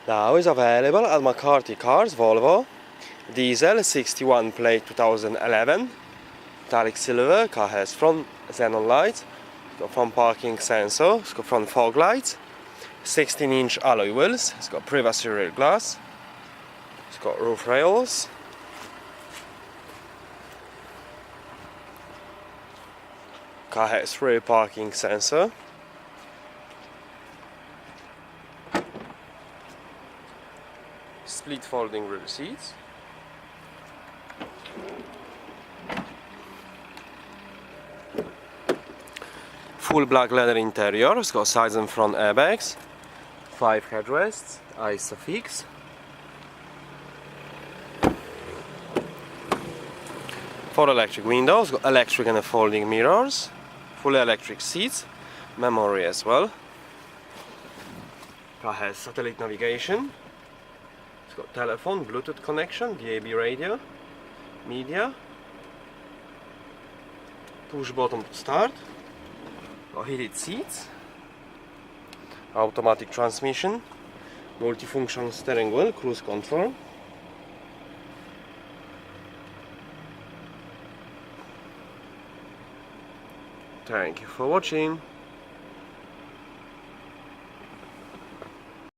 Now is available at McCarthycars Volvo diesel 61 plate 2011 metallic silver. Car has front xenon lights, it's got front parking sensor, it's got front fog lights, 16-inch alloy wheels, it's got privacy rear glass, it's got roof rails, car has rear parking sensor, split folding rear seats, full black leather interior, it's got sides and front airbags, 5 headrests, ISOFIX, four electric windows, got electric and folding mirrors, fully electric seats, memory as well. Car has satellite navigation, it's got telephone, Bluetooth connection, DAB radio, media, push button to start, got heated seats, automatic transmission, multifunction steering wheel, cruise control. Thank you for watching.